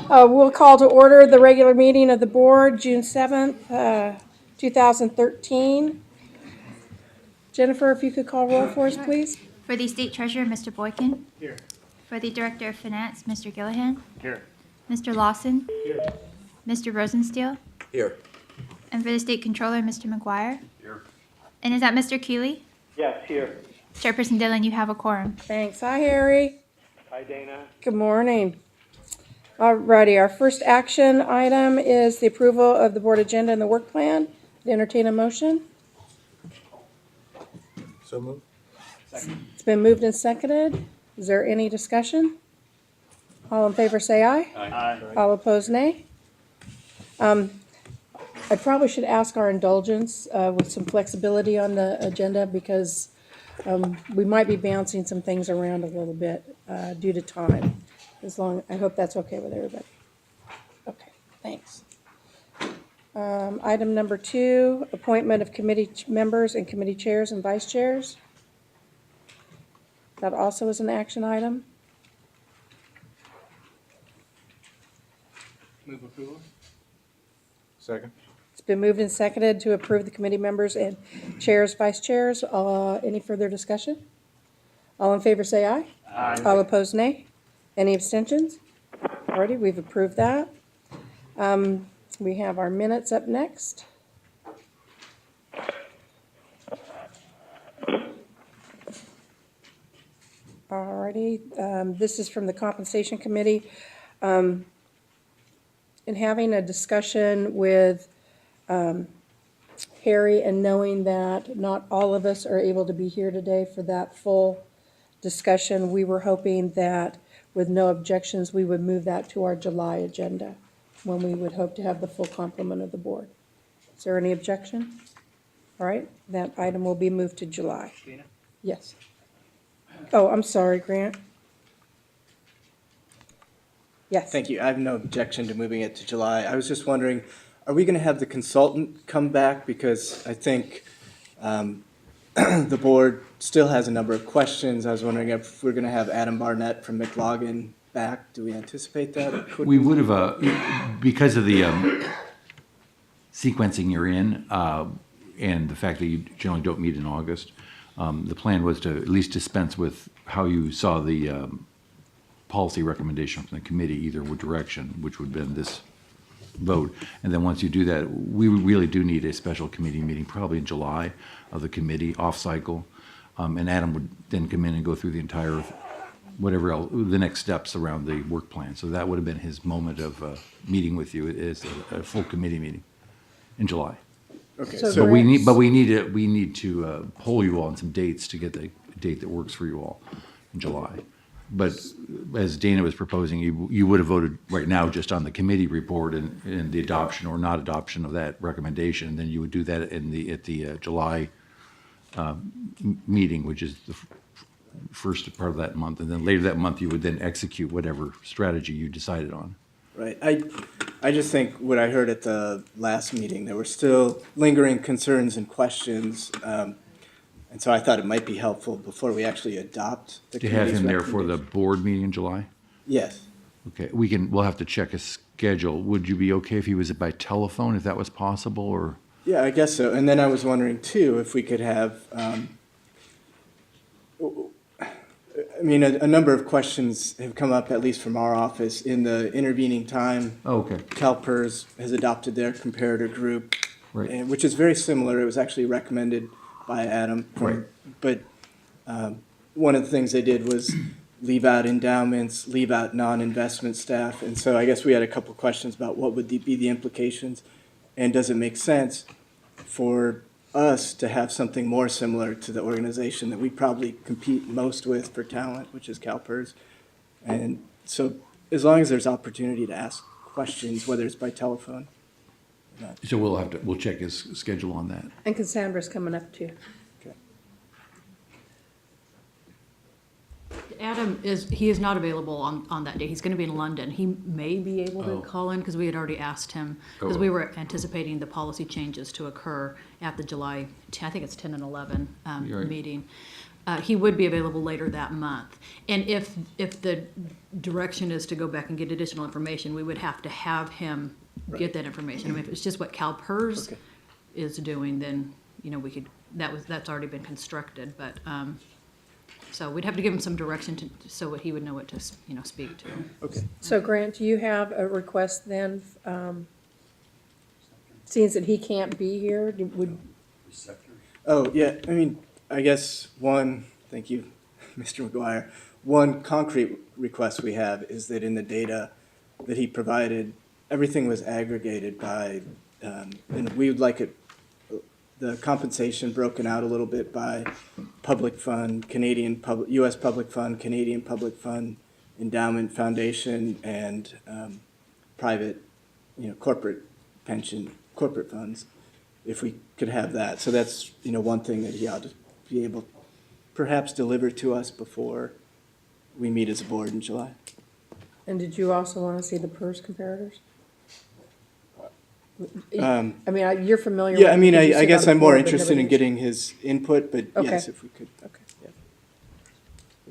We'll call to order the regular meeting of the board, June 7th, 2013. Jennifer, if you could call roll for us, please. For the State Treasurer, Mr. Boykin. Here. For the Director of Finance, Mr. Gillihan. Here. Mr. Lawson. Here. Mr. Rosensteel. Here. And for the State Controller, Mr. McGuire. Here. And is that Mr. Keeley? Yes, here. Chairperson Dillon, you have a quorum. Thanks. Hi, Harry. Hi, Dana. Good morning. Alrighty, our first action item is the approval of the board agenda and the work plan. Entertain a motion. So moved. Second. It's been moved and seconded. Is there any discussion? All in favor say aye. Aye. All opposed, nay. I probably should ask our indulgence with some flexibility on the agenda because we might be bouncing some things around a little bit due to time. I hope that's okay with everybody. Okay, thanks. Item number 2, appointment of committee members and committee chairs and vice chairs. That also is an action item. Move approval. Second. It's been moved and seconded to approve the committee members and chairs, vice chairs. Any further discussion? All in favor say aye. Aye. All opposed, nay. Any abstentions? Alrighty, we've approved that. We have our minutes up next. Alrighty, this is from the Compensation Committee. In having a discussion with Harry and knowing that not all of us are able to be here today for that full discussion, we were hoping that with no objections, we would move that to our July agenda when we would hope to have the full complement of the board. Is there any objection? All right, that item will be moved to July. Dana? Yes. Oh, I'm sorry, Grant. Yes. Thank you. I have no objection to moving it to July. I was just wondering, are we going to have the consultant come back? Because I think the board still has a number of questions. I was wondering if we're going to have Adam Barnett from McLaughlin back. Do we anticipate that? Or could We would have, because of the sequencing you're in and the fact that you generally don't meet in August, the plan was to at least dispense with how you saw the policy recommendation from the committee, either direction, which would have been this vote. And then once you do that, we really do need a special committee meeting, probably in July, of the committee, off-cycle. And Adam would then come in and go through the entire, whatever else, the next steps around the work plan. So that would have been his moment of meeting with you, is a full committee meeting in July. Okay. So So We need to poll you all on some dates to get the date that works for you all in July. But as Dana was proposing, you would have voted right now just on the committee report and the adoption or not adoption of that recommendation. And then you would do that at the July meeting, which is the first part of that month. And then later that month, you would then execute whatever strategy you decided on. right. I just think what I heard at the last meeting, there were still lingering concerns and questions. And so I thought it might be helpful before we actually adopt the To have committee's him there for the recommendation. board meeting in July? Yes. Okay, we'll have to check his schedule. Would you be okay if he was by telephone, if that was possible, or? Yeah, I guess so. And then I was wondering too, if we could have, I mean, a number of questions have come up, at least from our office, in the intervening time. Oh, okay, CalPERS has adopted their comparator group, right. and, which is very similar. It was actually recommended by Adam. Right. But one of the things they did was leave out endowments, leave out non-investment staff. And so I guess we had a couple questions about what would be the implications, and does it make sense for us to have something more similar to the organization that we probably compete most with for talent, which is CalPERS. And so as long as there's opportunity to ask questions, whether it's by telephone. So we'll check his schedule on that. And Cassandra's coming up too. Okay. Adam he is not available on that day. He's going to be in London. He may be able to call in because we had already asked him, because we were anticipating the policy changes to occur at the July, I think it's 10 and 11 You're right. meeting. he would be available later that month. And if the direction is to go back and get additional information, we would have to have him get that information. I mean, if it's just what CalPERS Okay. is doing, then, we could, that's already been constructed, but, so we'd have to give him some direction so he would know what to, speak to. Okay. So Grant, do you have a request then, seeing that he can't be here, would, Oh, yeah, I mean, I guess thank you, Mr. McGuire. One concrete request we have is that in the data that he provided, everything was aggregated by, and we would like the compensation broken out a little bit by public fund, U.S. public fund, Canadian public fund, endowment foundation, and private, corporate pension, corporate funds, if we could have that. So that's, one thing that he ought to be able to perhaps deliver to us before we meet as a board in July. and did you also want to see the PERS comparators? I mean, you're familiar with. Yeah, I mean, because you I sit guess on the I'm more board, but interested in nobody- getting his input, but Okay. yes, if we could. Okay.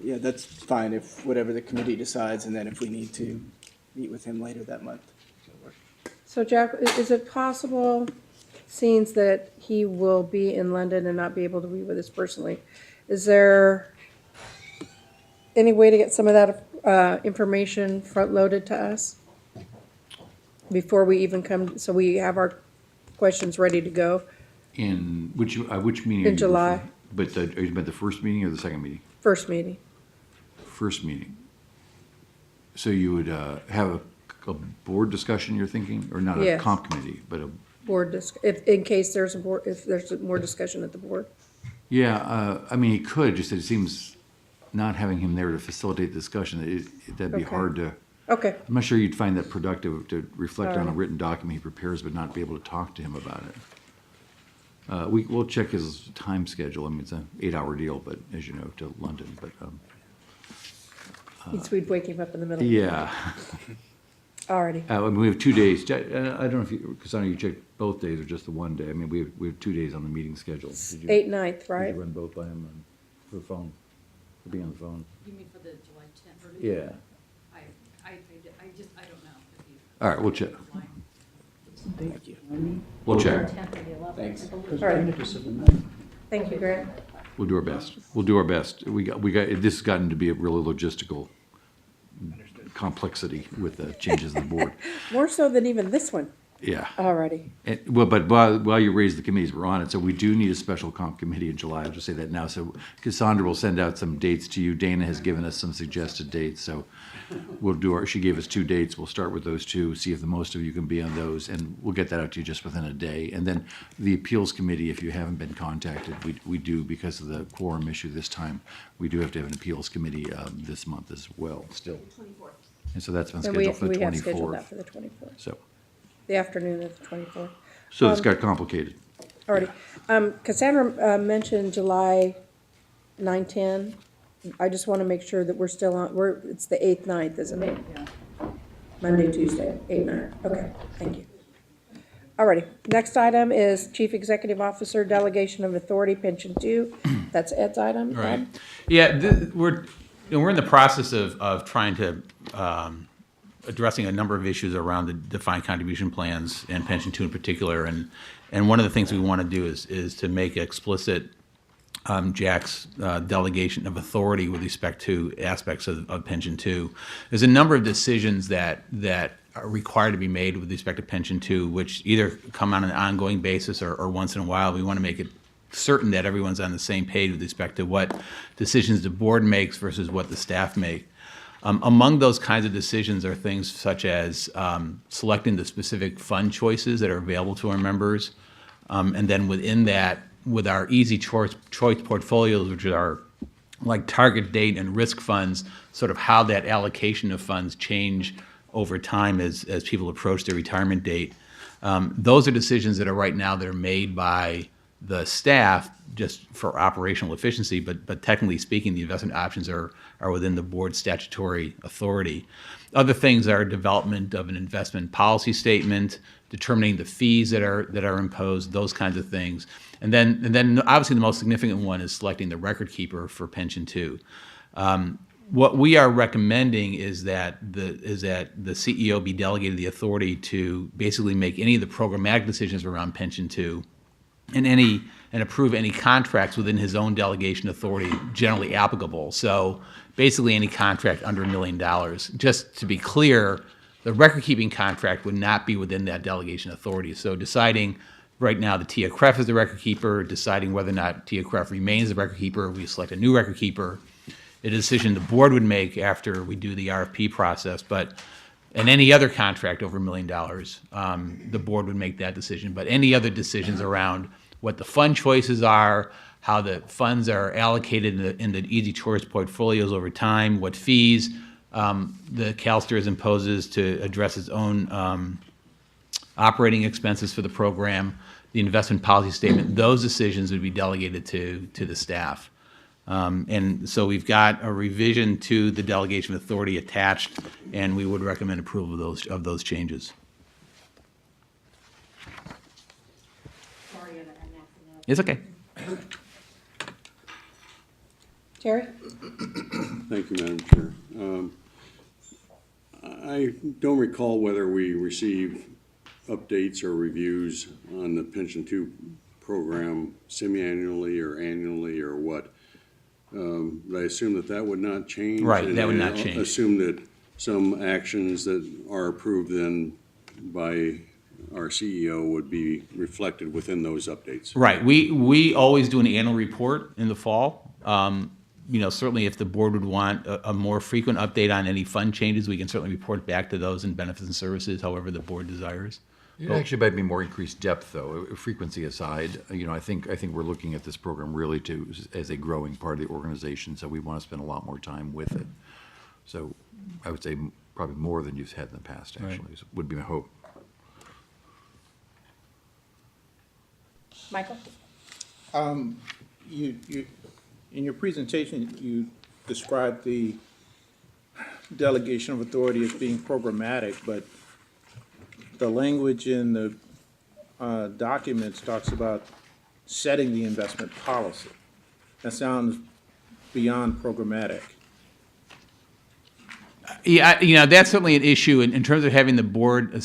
Yeah, that's fine, if whatever the committee decides, and then if we need to meet with him later that month. So Jack, is it possible, seeing that he will be in London and not be able to be with us personally, is there any way to get some of that information front-loaded to us? Before we even come, so we have our questions ready to go In which meeting? are in you July, referring- But are you talking about the first meeting or the second meeting? first meeting? First meeting. So you would have a board discussion, you're thinking, or not a Yes. comp committee, but a, Board, if, in case there's a board, if there's more discussion at the board. yeah, I mean, he could, just that it seems not having him there to facilitate the discussion, that'd be Okay. hard to, Okay, I'm not sure you'd find that productive to reflect on a Alright. written document he prepares, but not be able to talk to him about it. We'll check his time schedule. I mean, it's an 8-hour deal, but as you know, to London, but, we'd wake him up in the middle. yeah. Alrighty, I mean, we have 2 days. I don't know if you, because I know you checked both days or just the one day. I mean, we have 2 days on the meeting schedule. Did you- 8/9, Did right? you run both by him for phone, for being on the phone? You mean for the July 10th? Yeah. I don't know. All right, we'll check. Thank you. We'll check. Thanks. Alright. Thank you, Grant. We'll do our best. We'll do our best. This has gotten to be a really logistical complexity with the changes in the board. More so than even this one. Yeah. Alrighty. Well, but while you raise the committees, we're on it. So we do need a special comp committee in July. I'll just say that now. So Cassandra will send out some dates to you. Dana has given us some suggested dates. So we'll do she gave us 2 dates. We'll start with those 2, see if the most of you can be on those, and we'll get that out to you just within a day. And then the appeals committee, if you haven't been contacted, we do, because of the quorum issue this time, we do have to have an appeals committee this month as well, still. And so that's been And we scheduled for the we have scheduled that 24th. for the 24th, So the afternoon of the 24th. so it's got complicated. Alrighty. Cassandra mentioned July 9/10. I just want to make sure that we're still on, it's the 8th, 9th, isn't it? Monday, Tuesday, 8, 9. Okay, thank you. Alrighty. Next item is Chief Executive Officer Delegation of Authority Pension 2. That's Ed's item. Ed? Right. Yeah, we're in the process of trying to addressing a number of issues around the defined contribution plans and pension 2 in particular, and one of the things we want to do is to make explicit Jack's delegation of authority with respect to aspects of pension 2. There's a number of decisions that are required to be made with respect to pension 2, which either come on an ongoing basis or once in a while. We want to make it certain that everyone's on the same page with respect to what decisions the board makes versus what the staff make. Among those kinds of decisions are things such as selecting the specific fund choices that are available to our members, and then within that, with our easy choice portfolios, which are like target date and risk funds, sort of how that allocation of funds change over time as people approach their retirement date. Those are decisions that are right now that are made by the staff just for operational efficiency, but technically speaking, the investment options are within the board's statutory authority. Other things are development of an investment policy statement, determining the fees that are imposed, those kinds of things. And then obviously the most significant one is selecting the record keeper for pension two. What we are recommending is that the CEO be delegated the authority to basically make any of the programmatic decisions around pension two, and approve any contracts within his own delegation authority generally applicable. So basically any contract under $1 million. Just to be clear, the record-keeping contract would not be within that delegation authority. So deciding right now the TIA-CREF is the record keeper, deciding whether or not TIA-CREF remains the record keeper, we select a new record keeper, a decision the board would make after we do the RFP process. But in any other contract over $1 million, the board would make that decision. But any other decisions around what the fund choices are, how the funds are allocated in the Easy Choice portfolios over time, what fees the CalSTRS imposes to address its own operating expenses for the program, the investment policy statement, those decisions would be delegated to the staff. And so we've got a revision to the delegation of authority attached, and we would recommend approval of those changes. It's okay. Terry? Thank you, Madam Chair. I don't recall whether we received updates or reviews on the Pension 2 program semi-annually or annually or what. But I assume that would not change. Right, that would and not I change. assume that some actions that are approved then by our CEO would be reflected within those updates. Right. We always do an annual report in the fall. Certainly if the board would want a more frequent update on any fund changes, we can certainly report back to those in benefits and services, however the board desires. It actually might be more increased depth, though, frequency aside. I think we're looking at this program really as a growing part of the organization, so we want to spend a lot more time with it. So I would say probably more than you've had in the past, actually, would be my hope. Michael? You in your presentation, you described the delegation of authority as being programmatic, but the language in the documents talks about setting the investment policy. That sounds beyond programmatic. Yeah, that's certainly an issue in terms of having the board,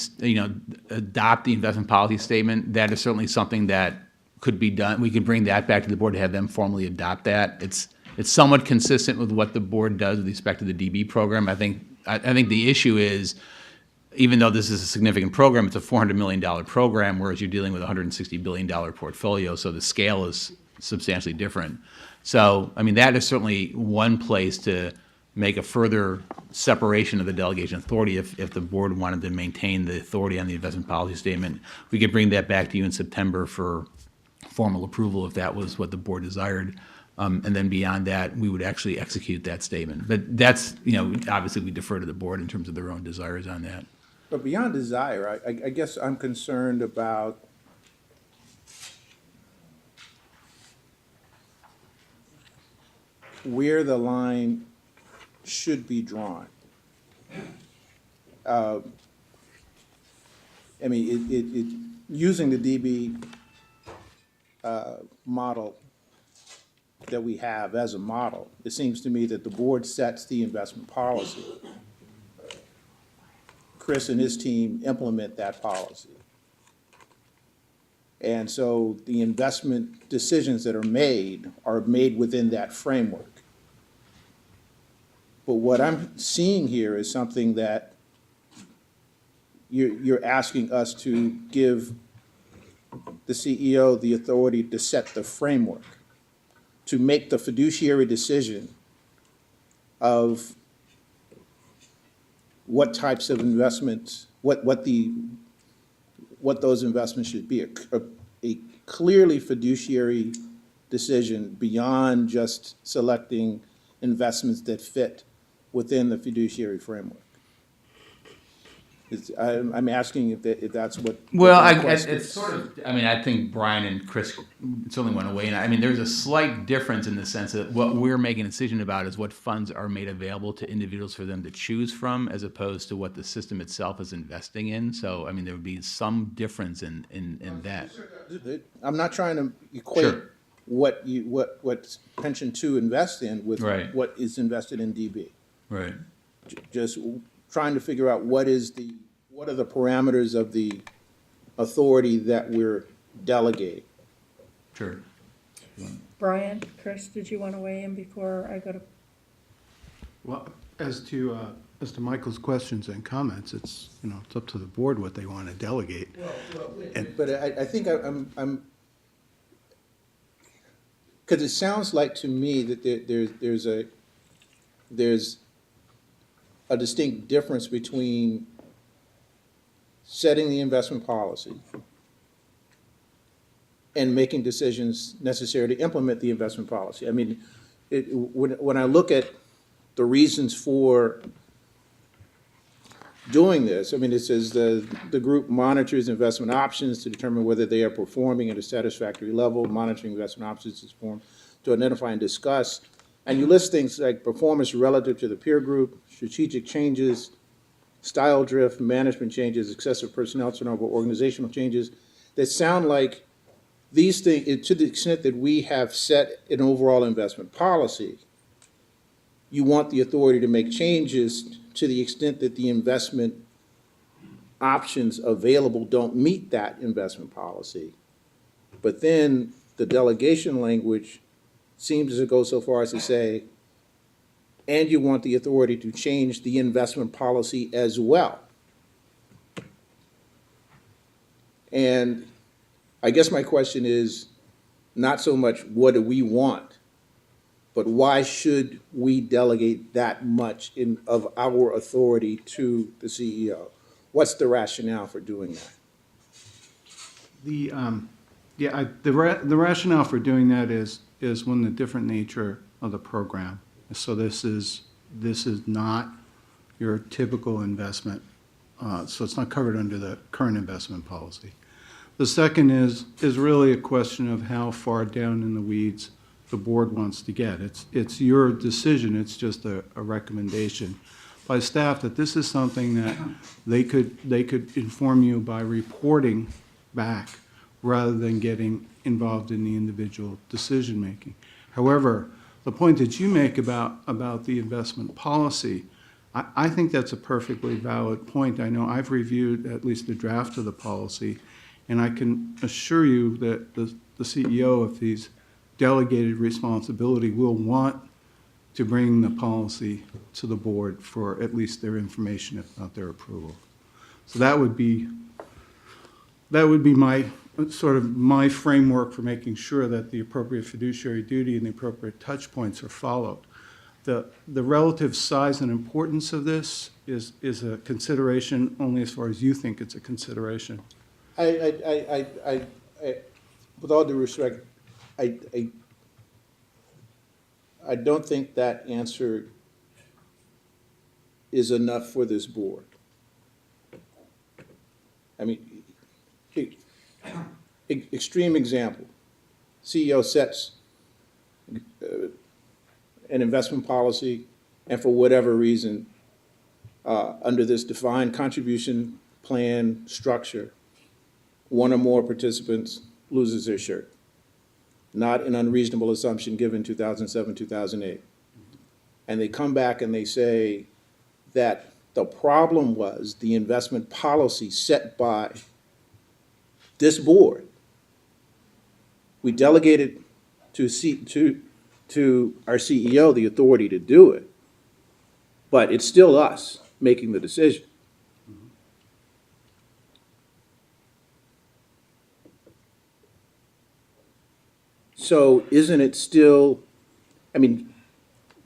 adopt the investment policy statement. That is certainly something that could be done. We could bring that back to the board to have them formally adopt that. It's somewhat consistent with what the board does with respect to the DB program. I think the issue is, even though this is a significant program, it's a $400 million program, whereas you're dealing with a $160 billion portfolio, so the scale is substantially different. So, that is certainly one place to make a further separation of the delegation authority if the board wanted to maintain the authority on the investment policy statement. We could bring that back to you in September for formal approval if that was what the board desired. And then beyond that, we would actually execute that statement. But that's, obviously we defer to the board in terms of their own desires on that. But beyond desire, I guess I'm concerned about where the line should be drawn. Using the DB model that we have as a model, it seems to me that the board sets the investment policy. Chris and his team implement that policy. And so the investment decisions that are made within that framework. But what I'm seeing here is something that you're asking us to give the CEO the authority to set the framework, to make the fiduciary decision of what types of investments, what those investments should be, a clearly fiduciary decision beyond just selecting investments that fit within the fiduciary framework. I'm asking if that's what. Well, what the request it's is. sort of, I mean, I think Brian and Chris certainly went away. And I mean, there's a slight difference in the sense that what we're making a decision about is what funds are made available to individuals for them to choose from, as opposed to what the system itself is investing in. So, I mean, there would be some difference in that. I'm not trying to equate Sure. what pension two invests in with Right. what is invested in DB. Right. Just trying to figure out what are the parameters of the authority that we're delegating. Sure. Brian, Chris, did you want to weigh in before I go to? Well, as to Michael's questions and comments, it's up to the board what they want to delegate. But I think I'm, because it sounds like to me that there's a distinct difference between setting the investment policy and making decisions necessary to implement the investment policy. I mean, when I look at the reasons for doing this, I mean, it says the group monitors investment options to determine whether they are performing at a satisfactory level. Monitoring investment options is formed to identify and discuss. And you list things like performance relative to the peer group, strategic changes, style drift, management changes, excessive personnel turnover, organizational changes that sound like these things, to the extent that we have set an overall investment policy, you want the authority to make changes to the extent that the investment options available don't meet that investment policy. But then the delegation language seems to go so far as to say, and you want the authority to change the investment policy as well. And I guess my question is not so much what do we want, but why should we delegate that much of our authority to the CEO? What's the rationale for doing that? The rationale for doing that is one, the different nature of the program. So this is not your typical investment, so it's not covered under the current investment policy. The second is really a question of how far down in the weeds the board wants to get. It's your decision, it's just a recommendation by staff that this is something that they could inform you by reporting back rather than getting involved in the individual decision-making. However, the point that you make about the investment policy, I think that's a perfectly valid point. I know I've reviewed at least the draft of the policy, and I can assure you that the CEO, if he's delegated responsibility, will want to bring the policy to the board for at least their information, if not their approval. So that would be my sort of my framework for making sure that the appropriate fiduciary duty and the appropriate touch points are followed. The relative size and importance of this is a consideration only as far as you think it's a consideration. I with all due respect, I don't think that answer is enough for this board. I mean, extreme example, CEO sets an investment policy, and for whatever reason, under this defined contribution plan structure, one or more participants loses their shirt. Not an unreasonable assumption given 2007, 2008. And they come back and they say that the problem was the investment policy set by this board. We delegated to our CEO the authority to do it, but it's still us making the decision. So isn't it still, I mean,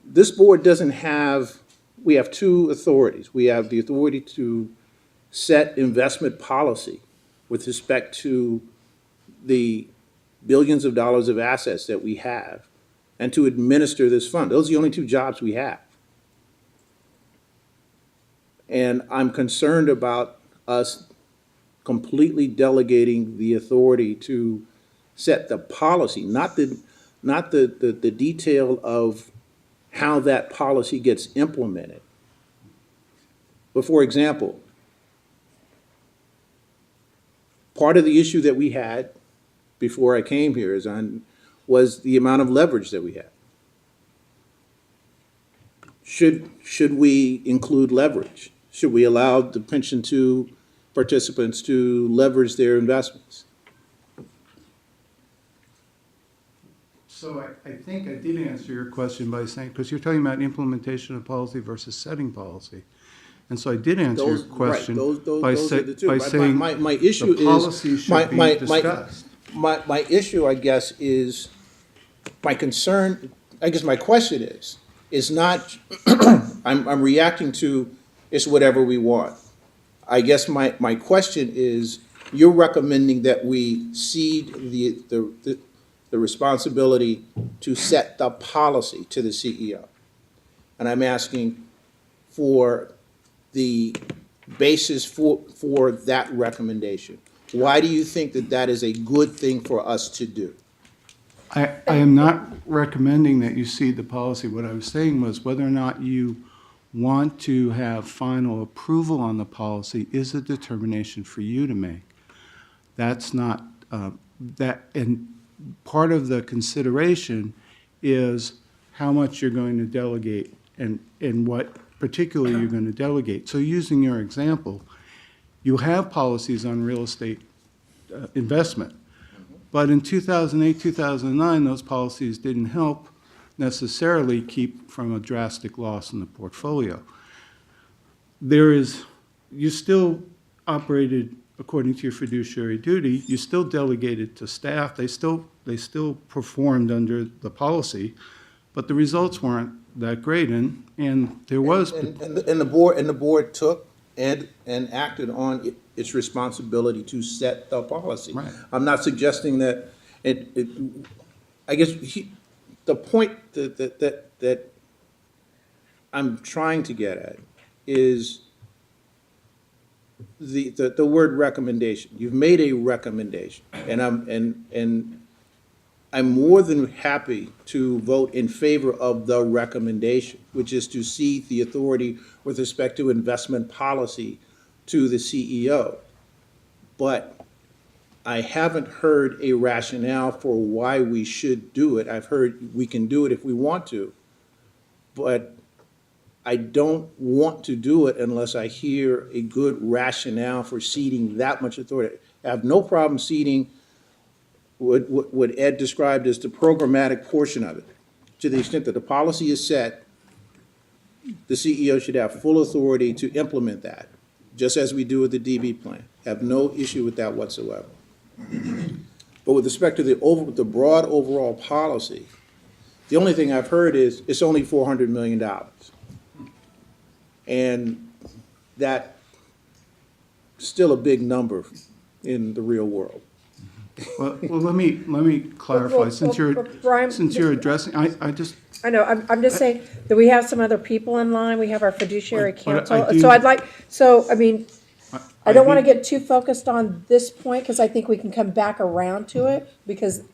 this board doesn't have, we have two authorities. We have the authority to set investment policy with respect to the billions of dollars of assets that we have and to administer this fund. Those are the only two jobs we have. And I'm concerned about us completely delegating the authority to set the policy, not the detail of how that policy gets implemented. But for example, part of the issue that we had before I came here was the amount of leverage that we had. Should we include leverage? Should we allow the pension two participants to leverage their investments? So I think I did answer your question by saying, because you're talking about implementation of policy versus setting policy. And so I did answer your question by those are the two. saying My issue the policy is, should be discussed. my issue, I guess, is, my concern, I guess my question is not, I'm reacting to, it's whatever we want. I guess my question is, you're recommending that we cede the responsibility to set the policy to the CEO. And I'm asking for the basis for that recommendation. Why do you think that that is a good thing for us to do? I am not recommending that you cede the policy. What I was saying was whether or not you want to have final approval on the policy is a determination for you to make. That's not, and part of the consideration is how much you're going to delegate and what particularly you're going to delegate. So using your example, you have policies on real estate investment. But in 2008, 2009, those policies didn't help necessarily keep from a drastic loss in the portfolio. You still operated according to your fiduciary duty. You still delegated to staff. They still performed under the policy, but the results weren't that great. And there was And the board took and acted on its responsibility to set the policy. Right. I'm not suggesting that I guess the point that I'm trying to get at is the word recommendation. You've made a recommendation, and I'm more than happy to vote in favor of the recommendation, which is to cede the authority with respect to investment policy to the CEO. But I haven't heard a rationale for why we should do it. I've heard we can do it if we want to, but I don't want to do it unless I hear a good rationale for ceding that much authority. I have no problem ceding what Ed described as the programmatic portion of it. To the extent that the policy is set, the CEO should have full authority to implement that, just as we do with the DB plan. Have no issue with that whatsoever. But with respect to the broad overall policy, the only thing I've heard is it's only $400 million. And that's still a big number in the real world. well, let me clarify, since Brian, you're addressing, I know, I'm just saying that we have some other people in line, we have our fiduciary But counsel, I do- so I mean, I don't want to think- get too focused on this point, because I think we can come back around to it, because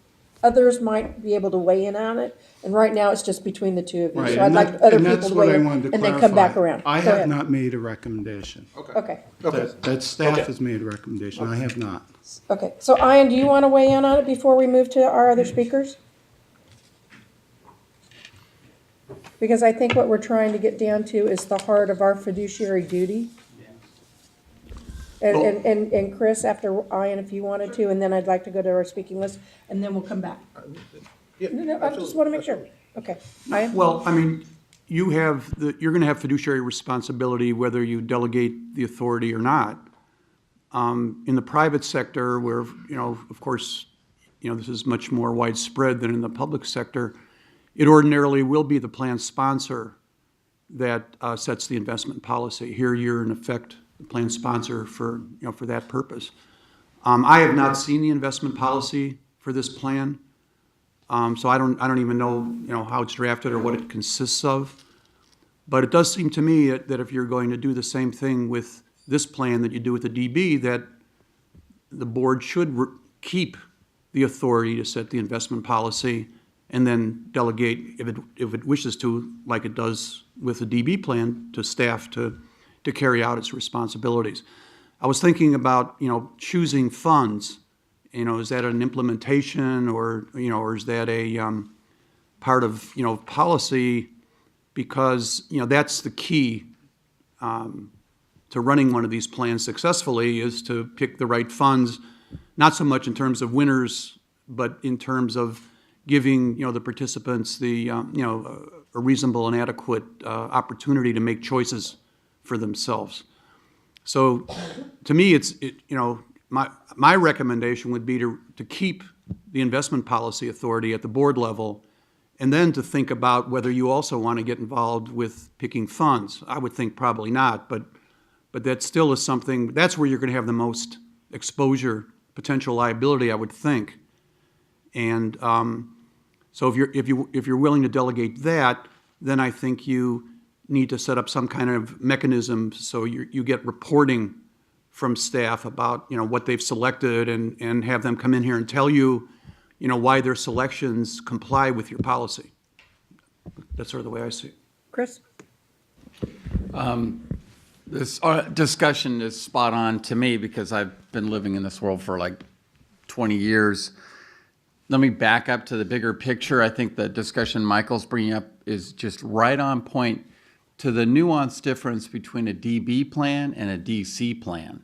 others might be able to weigh in on it, and right now it's just between the two of you, Right, so I'd and like that- other and people that's to what weigh I in, wanted to and then come back clarify. around. I Go have ahead. not made a recommendation. Okay, That staff has made a recommendation. I have not. okay, so Ian, do you want to weigh in on it before we move to our other speakers? Because I think what we're trying to get down to is the heart of our fiduciary duty. And Chris, after Ian, if you wanted to, and then I'd like to go to our speaking list, and then we'll come back. No, I just want to make sure. Okay, Ian? Well, I mean, you're going to have fiduciary responsibility whether you delegate the authority or not. In the private sector, where, of course, this is much more widespread than in the public sector, it ordinarily will be the plan sponsor that sets the investment policy. Here, you're in effect the plan sponsor for that purpose. I have not seen the investment policy for this plan, so I don't even know how it's drafted or what it consists of. But it does seem to me that if you're going to do the same thing with this plan that you do with the DB, that the board should keep the authority to set the investment policy and then delegate, if it wishes to, like it does with the DB plan, to staff to carry out its responsibilities. I was thinking about, choosing funds. Is that an implementation or is that a part of, policy? Because, that's the key to running one of these plans successfully, is to pick the right funds, not so much in terms of winners, but in terms of giving, the participants the, a reasonable and adequate opportunity to make choices for themselves. So to me, my recommendation would be to keep the investment policy authority at the board level, and then to think about whether you also want to get involved with picking funds. I would think probably not, but that still is something, that's where you're going to have the most exposure, potential liability, I would think. And so if you're willing to delegate that, then I think you need to set up some kind of mechanism so you get reporting from staff about what they've selected, and have them come in here and tell you why their selections comply with your policy. That's sort of the way I see it. Chris? This discussion is spot on to me because I've been living in this world for like 20 years. Let me back up to the bigger picture. I think the discussion Michael's bringing up is just right on point to the nuanced difference between a DB plan and a DC plan.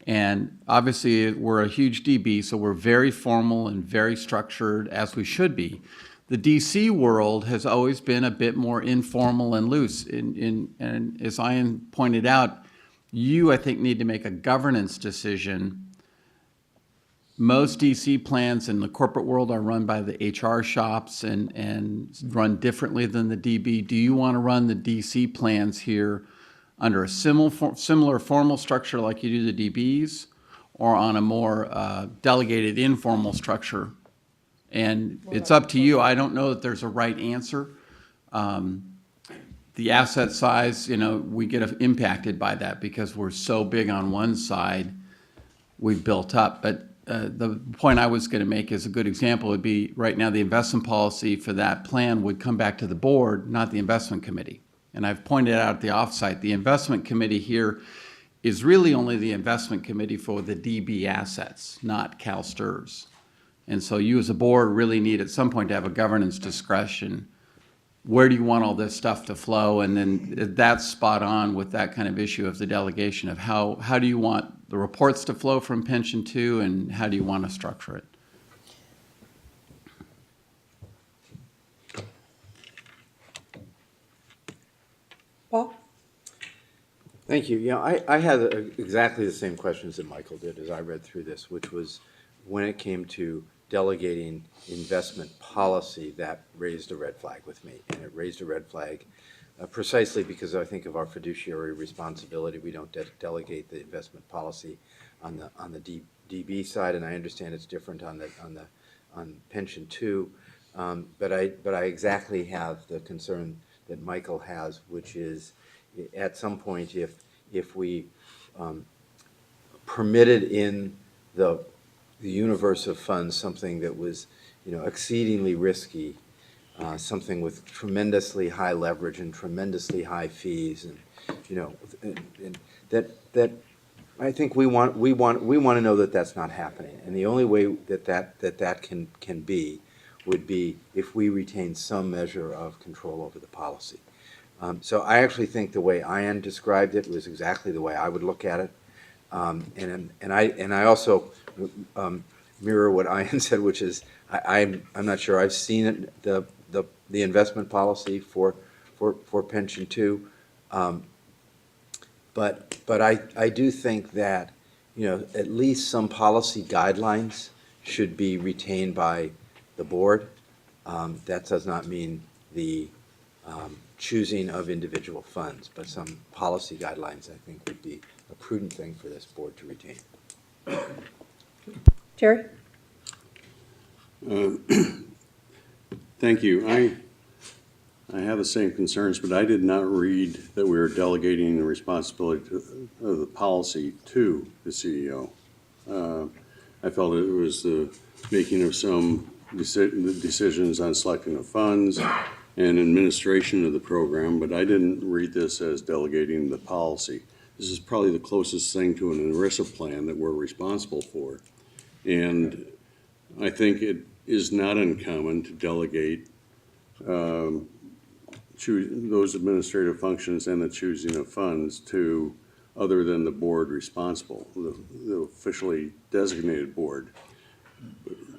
And obviously, we're a huge DB, so we're very formal and very structured, as we should be. The DC world has always been a bit more informal and loose. And as Ian pointed out, you, I think, need to make a governance decision. Most DC plans in the corporate world are run by the HR shops and run differently than the DB. Do you want to run the DC plans here under a similar formal structure like you do the DBs, or on a more delegated informal structure? And it's up to you. I don't know that there's a right answer. The asset size, we get impacted by that because we're so big on one side, we've built up. But the point I was going to make as a good example would be right now the investment policy for that plan would come back to the board, not the investment committee. And I've pointed out at the offsite, the investment committee here is really only the investment committee for the DB assets, not CalSTRS. And so you as a board really need at some point to have a governance discretion. Where do you want all this stuff to flow? And then that's spot on with that kind of issue of the delegation of how do you want the reports to flow from Pension 2 and how do you want to structure it? Paul? Thank you. I had exactly the same questions that Michael did as I read through this, which was when it came to delegating investment policy, that raised a red flag with me. And it raised a red flag precisely because I think of our fiduciary responsibility. We don't delegate the investment policy on the DB side, and I understand it's different on Pension 2. But I exactly have the concern that Michael has, which is at some point if we permitted in the universe of funds something that was exceedingly risky, something with tremendously high leverage and tremendously high fees, and that I think we want to know that that's not happening, and the only way that can be would be if we retain some measure of control over the policy. So I actually think the way Ian described it was exactly the way I would look at it, and I also mirror what Ian said, which is I'm not sure I've seen it, the investment policy for Pension 2, but I do think that at least some policy guidelines should be retained by the board. That does not mean the choosing of individual funds, but some policy guidelines I think would be a prudent thing for this board to retain. Terry? Thank you. I have the same concerns, but I did not read that we were delegating the responsibility of the policy to the CEO. I felt it was the making of some decisions on selecting the funds and administration of the program, but I didn't read this as delegating the policy. This is probably the closest thing to an ERISA plan that we're responsible for. And I think it is not uncommon to delegate those administrative functions and the choosing of funds to other than the board responsible, the officially designated board.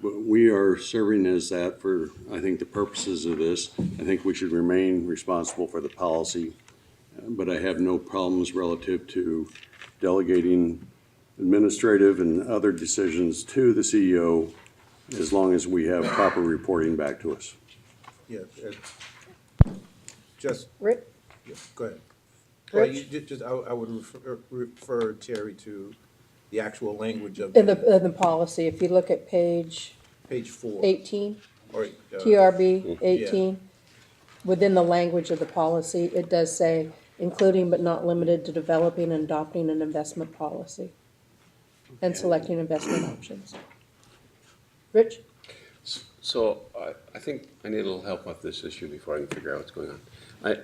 But we are serving as that for, I think, the purposes of this. I think we should remain responsible for the policy, but I have no problems relative to delegating administrative and other decisions to the CEO as long as we have proper reporting back to us. Yeah, just, Rick? yeah, go ahead. Well, Rich? I would refer Terry to the actual language of In the policy, if you look at page page 4. 18, Or, TRB 18, within the language of the policy, it does say, including but not limited to developing and adopting an investment policy and selecting investment options. Rich? So I think I need a little help with this issue before I can figure out what's going on.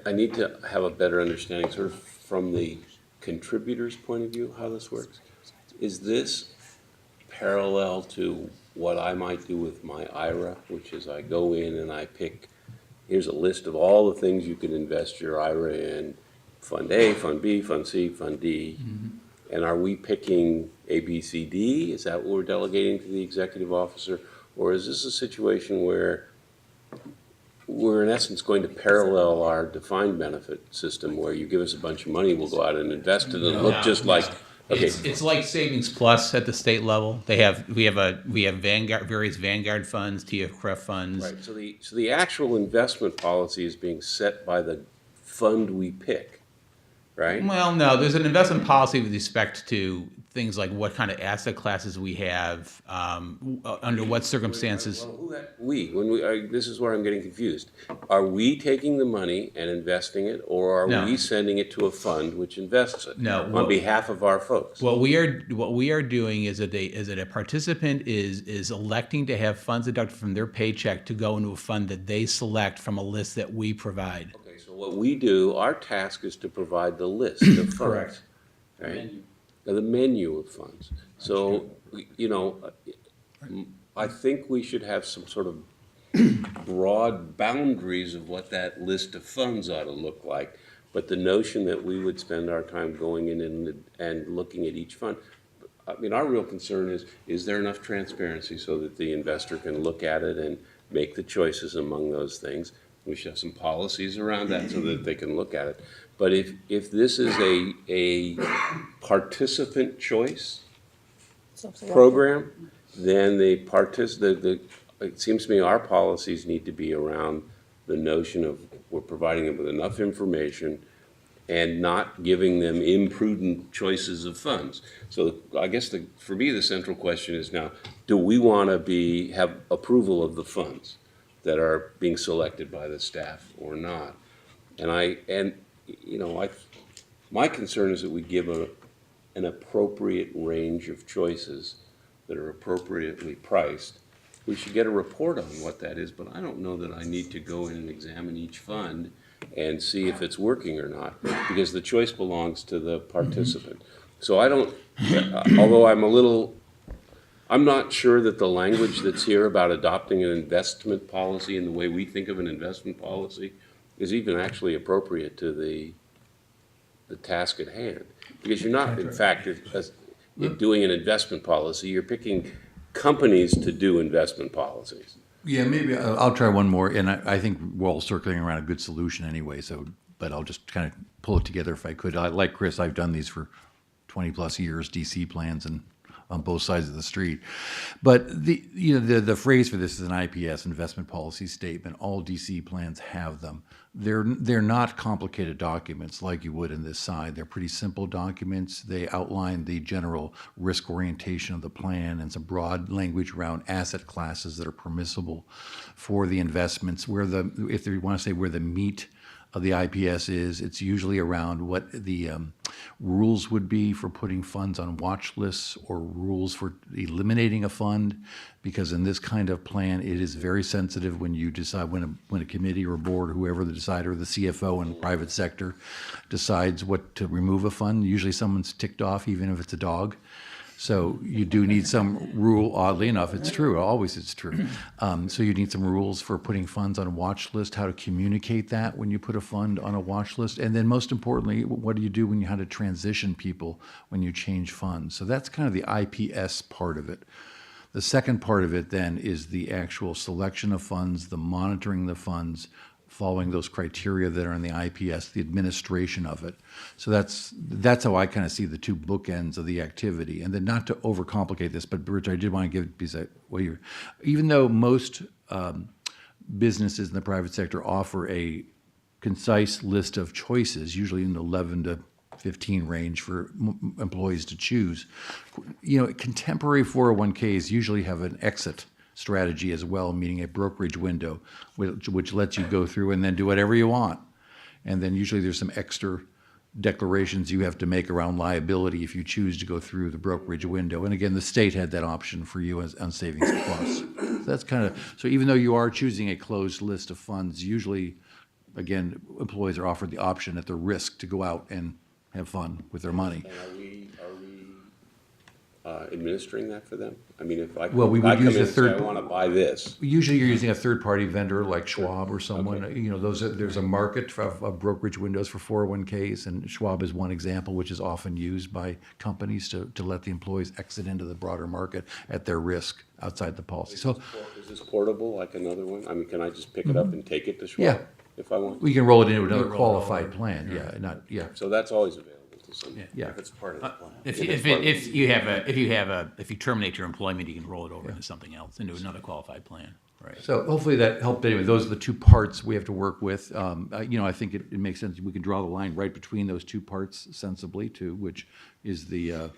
I need to have a better understanding, sort of from the contributor's point of view, how this works. Is this parallel to what I might do with my IRA, which is I go in and I pick, here's a list of all the things you can invest your IRA in, Fund A, Fund B, Fund C, Fund D. And are we picking A, B, C, D? Is that what we're delegating to the executive officer? Or is this a situation where we're in essence going to parallel our defined benefit system where you give us a bunch of money, we'll go out and invest it and look just like, okay. It's like Savings Plus at the state level. We have Vanguard, various Vanguard funds, TFCREF funds. Right, so the actual investment policy is being set by the fund we pick, right? Well, no, there's an investment policy with respect to things like what kind of asset classes we have, under what circumstances. Well, this is where I'm getting confused. Are we taking the money and investing it, or are No. we sending it to a fund which invests it? No, On behalf of our folks? What we are doing is that a participant is electing to have funds deducted from their paycheck to go into a fund that they select from a list that we provide. Okay, so what we do, our task is to provide the list of funds. Correct. Right? The menu of funds. So, I think we should have some sort of broad boundaries of what that list of funds ought to look like. But the notion that we would spend our time going in and looking at each fund, I mean, our real concern is there enough transparency so that the investor can look at it and make the choices among those things? We should have some policies around that so that they can look at it. But if this is a participant choice program, then it seems to me our policies need to be around the notion of we're providing them with enough information and not giving them imprudent choices of funds. So I guess for me, the central question is now, do we want to have approval of the funds that are being selected by the staff or not? My concern is that we give an appropriate range of choices that are appropriately priced. We should get a report on what that is, but I don't know that I need to go in and examine each fund and see if it's working or not, because the choice belongs to the participant. So although I'm not sure that the language that's here about adopting an investment policy and the way we think of an investment policy is even actually appropriate to the task at hand. Because you're not, in fact, doing an investment policy, you're picking companies to do investment policies. Yeah, maybe I'll try one more, and I think we're all circling around a good solution anyway, but I'll just kind of pull it together if I could. Like Chris, I've done these for 20 plus years, DC plans, and on both sides of the street. But the phrase for this is an IPS, investment policy statement. All DC plans have them. They're not complicated documents like you would in this side. They're pretty simple documents. They outline the general risk orientation of the plan and some broad language around asset classes that are permissible for the investments. If they want to say where the meat of the IPS is, it's usually around what the rules would be for putting funds on watch lists or rules for eliminating a fund, because in this kind of plan, it is very sensitive when you decide, when a committee or a board, whoever the decider, the CFO in the private sector, decides what to remove a fund. Usually someone's ticked off, even if it's a dog. So you do need some rule, oddly enough, it's true, always it's true. So you need some rules for putting funds on a watch list, how to communicate that when you put a fund on a watch list. And then most importantly, what do you do when you have to transition people when you change funds? So that's kind of the IPS part of it. The second part of it then is the actual selection of funds, the monitoring the funds, following those criteria that are in the IPS, the administration of it. So that's how I kind of see the two bookends of the activity. And then not to overcomplicate this, but Rich, I did want to give, because even though most businesses in the private sector offer a concise list of choices, usually in the 11 to 15 range for employees to choose, contemporary 401ks usually have an exit strategy as well, meaning a brokerage window, which lets you go through and then do whatever you want. And then usually there's some extra declarations you have to make around liability if you choose to go through the brokerage window. And again, the state had that option for you on Savings Plus. So that's so even though you are choosing a closed list of funds, usually, again, employees are offered the option at the risk to go out and have fun with their money. And are we administering that for them? I mean, if I Well, we come would in use a and say, third. I want to buy this. Usually, you're using a third-party vendor like Schwab or someone. Okay. There's a market of brokerage windows for 401ks, and Schwab is one example, which is often used by companies to let the employees exit into the broader market at their risk outside the policy. Is this portable like another one? I mean, can I just pick it up and take it to Schwab? Yeah. If I want? We can roll it into another qualified plan. Yeah. So that's always available to someone. Yeah. If it's part of the plan. If you terminate your employment, you can roll it over into something else, into another qualified plan. Right. So hopefully that helped. Anyway, those are the two parts we have to work with. I think it makes sense. We can draw the line right between those two parts sensibly too, which is the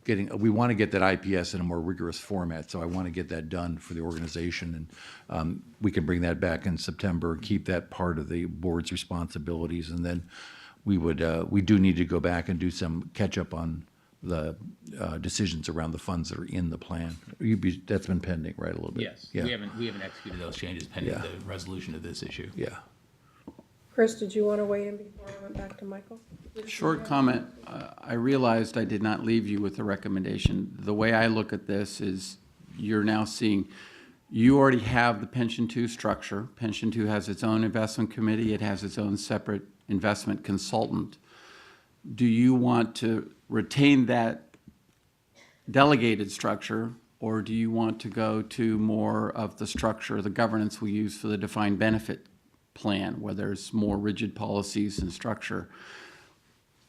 we want to get that IPS in a more rigorous format. So I want to get that done for the organization, and we can bring that back in September and keep that part of the board's responsibilities. And then we do need to go back and do some catch up on the decisions around the funds that are in the plan. That's been pending, right, a little bit? Yes. Yeah. We haven't executed those changes pending the resolution of this issue. Yeah. Chris, did you want to weigh in before I went back to Michael? Short comment. I realized I did not leave you with a recommendation. The way I look at this is you're now seeing, you already have the Pension 2 structure. Pension 2 has its own investment committee. It has its own separate investment consultant. Do you want to retain that delegated structure, or do you want to go to more of the structure, the governance we use for the defined benefit plan, where there's more rigid policies and structure?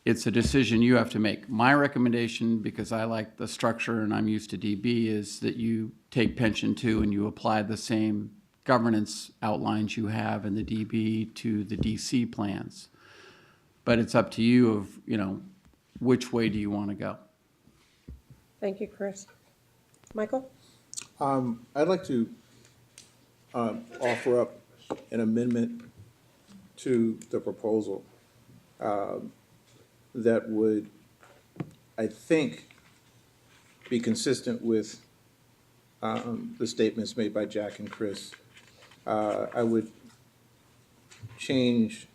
It's a decision you have to make. My recommendation, because I like the structure and I'm used to DB, is that you take Pension 2 and you apply the same governance outlines you have in the DB to the DC plans. But it's up to you of, which way do you want to go? Thank you, Chris. Michael? I'd like to offer up an amendment to the proposal that would, I think, be consistent with the statements made by Jack and Chris. I would change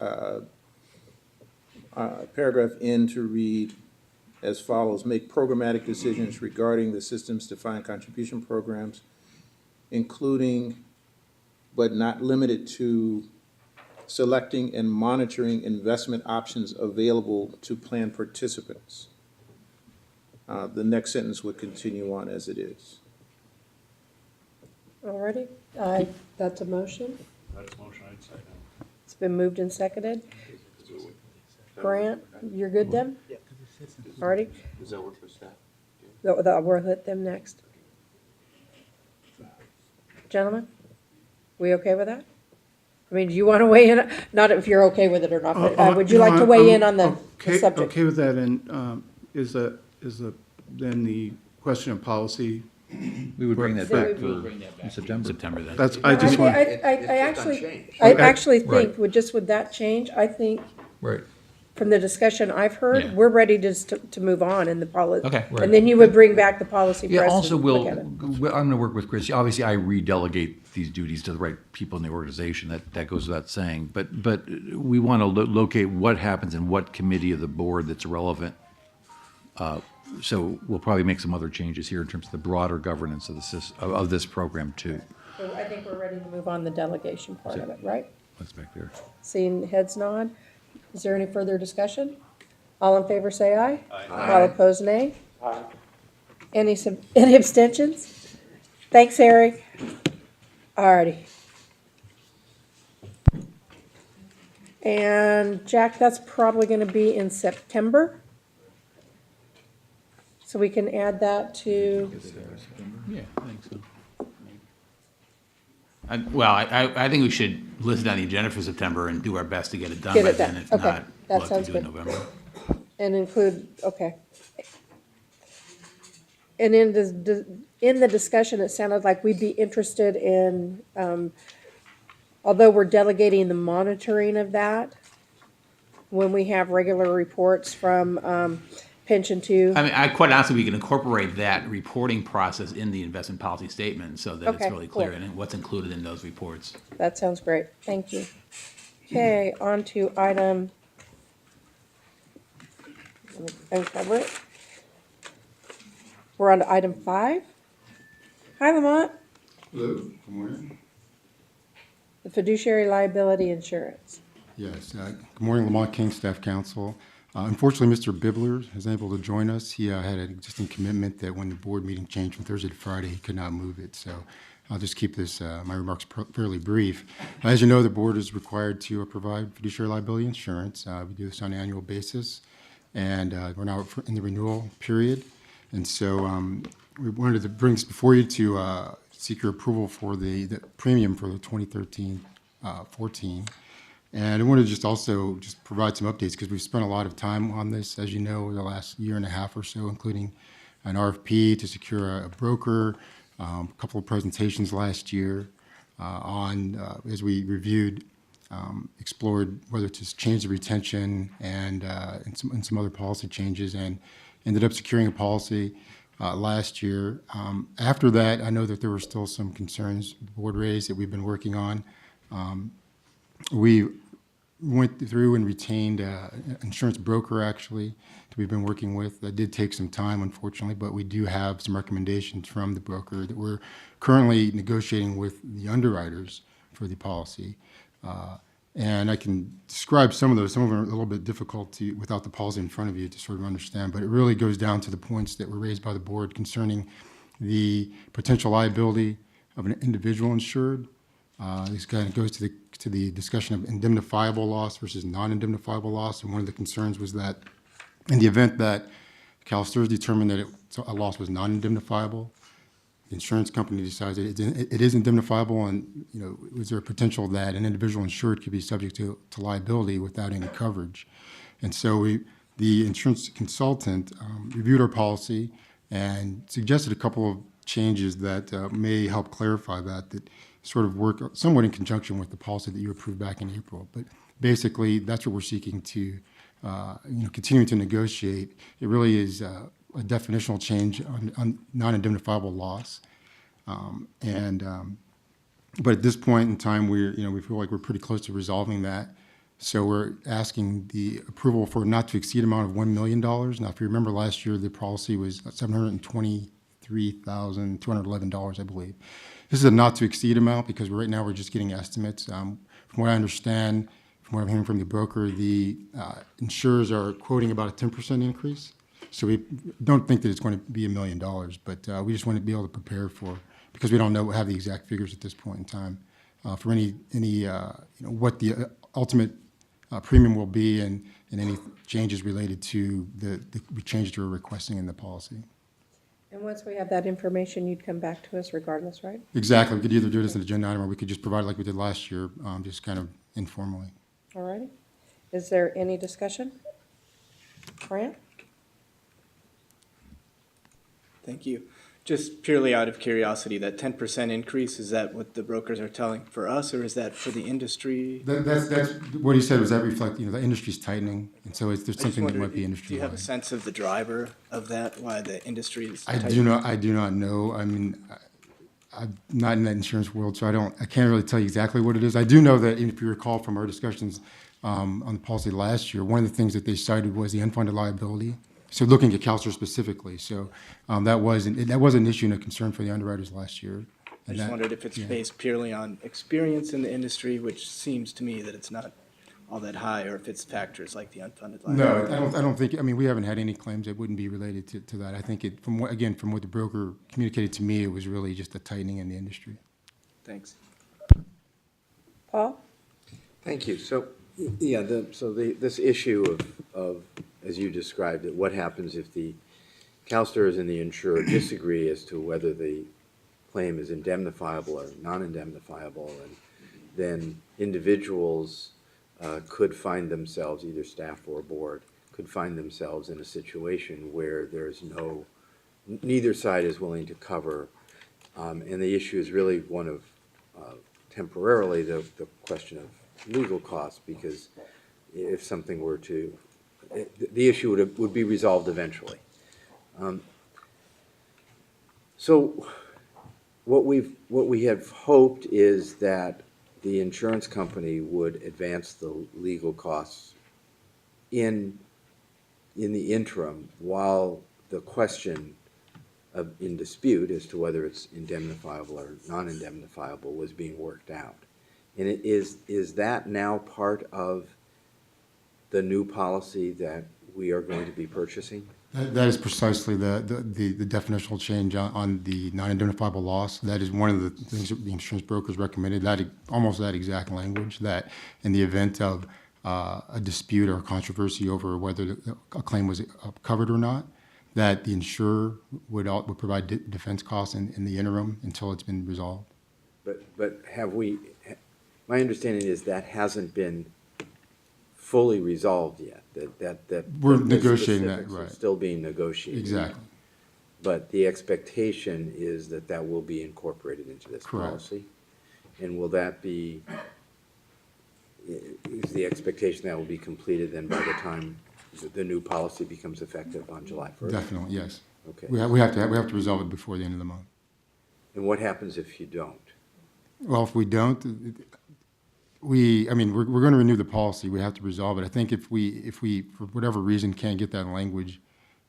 paragraph N to read as follows: make programmatic decisions regarding the system's defined contribution programs, including but not limited to selecting and monitoring investment options available to plan participants. The next sentence would continue on as it is. Alrighty, that's a motion. That's motion, I'd second. It's been moved and seconded. Grant, you're good then? Yeah. Alrighty, Does that work for staff? We'll hit them next. Gentlemen, we okay with that? I mean, do you want to weigh in? Not if you're okay with it or not, but would you like to weigh in on the subject? Okay with that, and then the question of policy? We would bring that Then back we- in September. September then. That's, I just want, I It's actually, unchanged. I Okay. actually think Right. with that change, I think Right. from the discussion I've heard, Yeah. we're ready to move on in the policy. Okay. Right. And then you would bring back the policy for Yeah, us also to we'll, look at it. I'm gonna work with Chris. Obviously, I redelegate these duties to the right people in the organization. That goes without saying. But we want to locate what happens in what committee of the board that's relevant. So we'll probably make some other changes here in terms of the broader governance of this program too. So I think we're ready to move on the delegation part of it, right? What's back there? Seeing heads nod. Is there any further discussion? All in favor, say aye. All opposed, nay. Aye. Any abstentions? Thanks, Harry. Alrighty. And Jack, that's probably gonna be in September. So we can add that to, Yeah, I think so. I think we should list it on the agenda for September and do our best to get it done Get by it done. then. If Okay, not, that we'll have sounds to do it in good. November. and include, okay. And in the discussion, it sounded like we'd be interested in, although we're delegating the monitoring of that, when we have regular reports from pension two. I mean, quite honestly, we can incorporate that reporting process in the investment policy statement so that it's Okay, really clear cool. in what's included in those reports. That sounds great, thank you. Okay, on to item, let me uncover it. We're on to item 5. Hi, Lamont, Hello, good morning. the fiduciary liability insurance. Yes, good morning, Lamont King, Staff Council. Unfortunately, Mr. Bibler is unable to join us. He had an existing commitment that when the board meeting changed from Thursday to Friday, he could not move it. So I'll just keep this, my remarks fairly brief. As you know, the board is required to provide fiduciary liability insurance. We do this on an annual basis, and we're now in the renewal period. And so we wanted to bring this before you to seek your approval for the premium for the 2013-14. And I wanted to just also just provide some updates because we've spent a lot of time on this, as you know, over the last year and a half or so, including an RFP to secure a broker, a couple of presentations last year as we reviewed, explored whether to change the retention and some other policy changes, and ended up securing a policy last year. After that, I know that there were still some concerns the board raised that we've been working on. We went through and retained an insurance broker, actually, that we've been working with. That did take some time, unfortunately, but we do have some recommendations from the broker that we're currently negotiating with the underwriters for the policy. And I can describe some of those. Some of them are a little bit difficult without the policy in front of you to sort of understand, but it really goes down to the points that were raised by the board concerning the potential liability of an individual insured. This kind of goes to the discussion of indemnifiable loss versus non-indemnifiable loss. And one of the concerns was that in the event that CalSTRS determined that a loss was non-indemnifiable, the insurance company decides that it is indemnifiable, and is there a potential that an individual insured could be subject to liability without any coverage? And so the insurance consultant reviewed our policy and suggested a couple of changes that may help clarify that sort of work somewhat in conjunction with the policy that you approved back in April. But basically, that's what we're seeking to, continuing to negotiate. It really is a definitional change on non-indemnifiable loss. But at this point in time, we feel like we're pretty close to resolving that. So we're asking the approval for not to exceed amount of $1 million. Now, if you remember last year, the policy was $723,211, I believe. This is a not to exceed amount because right now we're just getting estimates. From what I understand, from what I'm hearing from the broker, the insurers are quoting about a 10% increase. So we don't think that it's going to be $1 million, but we just want to be able to prepare because we don't have the exact figures at this point in time for any what the ultimate premium will be and any changes related to the changes we're requesting in the policy. And once we have that information, you'd come back to us regardless, right? Exactly. We could either do it as an agenda item, or we could just provide it like we did last year, just kind of informally. All righty. Is there any discussion? Grant? Thank you. Just purely out of curiosity, that 10% increase, is that what the brokers are telling for us, or is that for the industry? That's what he said, was that reflect, the industry's tightening, and so there's I just something that wondered, might be do industry you have a wide. sense of the driver of that, why the industry is I tightening? do not know. I mean, I'm not in that insurance world, so I can't really tell you exactly what it is. I do know that if you recall from our discussions on the policy last year, one of the things that they cited was the unfunded liability. So looking at CalSTRS specifically, so that was an issue and a concern for the underwriters last year. I just wondered if it's based purely on experience in the industry, which seems to me that it's not all that high, or if it's factors like the unfunded liability. No, I don't think, I mean, we haven't had any claims that wouldn't be related to that. I think from what the broker communicated to me, it was really just a tightening in the industry. Thanks. Paul? Thank you. So, yeah, this issue of, as you described it, what happens if the CalSTRS and the insurer disagree as to whether the claim is indemnifiable or non-indemnifiable, and then individuals could find themselves, either staff or board, could find themselves in a situation where there's neither side is willing to cover, and the issue is really one of temporarily the question of legal costs, because if something were to, the issue would be resolved eventually. So what we have hoped is that the insurance company would advance the legal costs in the interim, while the question in dispute as to whether it's indemnifiable or non-indemnifiable was being worked out. And is that now part of the new policy that we are going to be purchasing? That is precisely the definitional change on the non-indemnifiable loss. That is one of the things that the insurance brokers recommended, almost that exact language, that in the event of a dispute or a controversy over whether a claim was covered or not, that the insurer would provide defense costs in the interim until it's been resolved. But my understanding is that hasn't been fully resolved yet, that We're the negotiating that, specifics are right. still being negotiated. Exactly. But the expectation is that will be incorporated into this Correct. policy. And will that be, is the expectation that will be completed then by the time the new policy becomes effective on July 1st? Definitely, yes. Okay. We have to resolve it before the end of the month. And what happens if you don't? Well, if we don't, we're going to renew the policy. We have to resolve it. I think if we, for whatever reason, can't get that language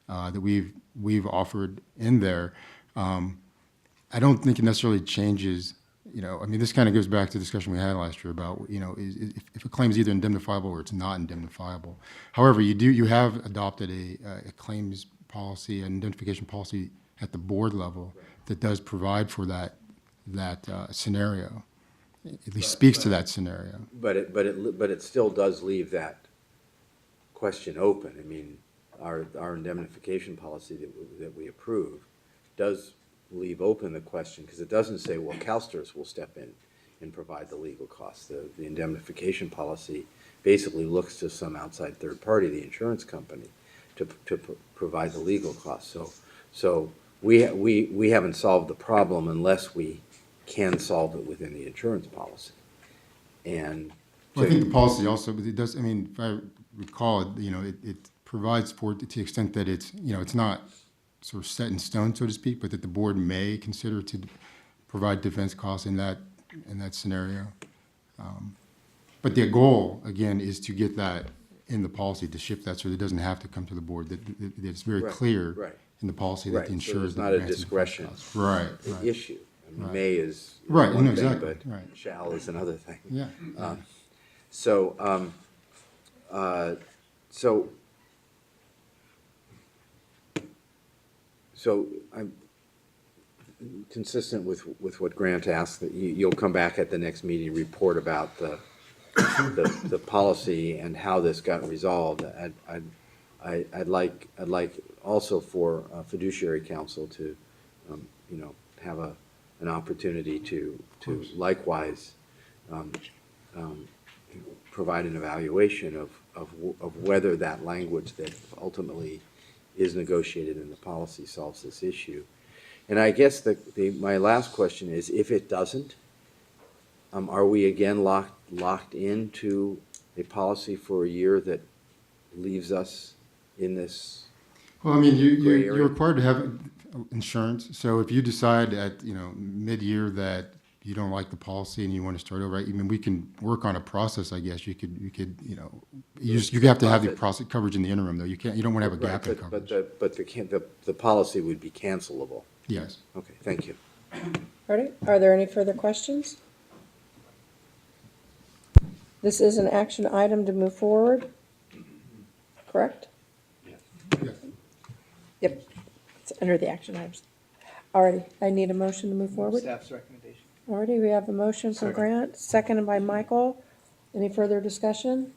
that we've offered in there, I don't think it necessarily changes. This kind of goes back to the discussion we had last year about, if a claim is either indemnifiable or it's not indemnifiable. However, you have adopted a claims policy, an indemnification policy at the board level that does provide for that scenario. At least speaks to that scenario. But it still does leave that question open. I mean, our indemnification policy that we approve does leave open the question, because it doesn't say, well, CalSTRS will step in and provide the legal costs. The indemnification policy basically looks to some outside third party, the insurance company, to provide the legal costs. So we haven't solved the problem unless we can solve it within the insurance policy. And well, I think the policy also, it does, if I recall, it provides for, to the extent that it's not sort of set in stone, so to speak, but that the board may consider to provide defense costs in that scenario. But the goal, again, is to get that in the policy, to shift that so that it doesn't have to come to the board, that it's very clear in the policy that the insurer is so it's not a discretion issue. May is right, one exactly, thing, but right. Shall is another thing. Yeah. So I'm consistent with what Grant asked, that you'll come back at the next meeting, report about the policy and how this got resolved. I'd like also for fiduciary counsel to, have an opportunity to likewise provide an evaluation of whether that language that ultimately is negotiated in the policy solves this issue. And I guess my last question is, if it doesn't, are we again locked into a policy for a year that leaves us in this? Well, I mean, gray you're area? required to have insurance. So if you decide at, mid-year that you don't like the policy and you want to start over, I mean, we can work on a process, I guess. You have to have the process coverage in the interim, though. You don't want to have a gap in coverage. But the policy would be cancelable. Yes. Okay, thank you. All right, are there any further questions? This is an action item to move forward, correct? Yes. Yep, it's under the action items. Alrighty, I need a motion to move forward. Staff's recommendation. Alrighty, we have a motion from Grant, seconded by Michael. Any further discussion?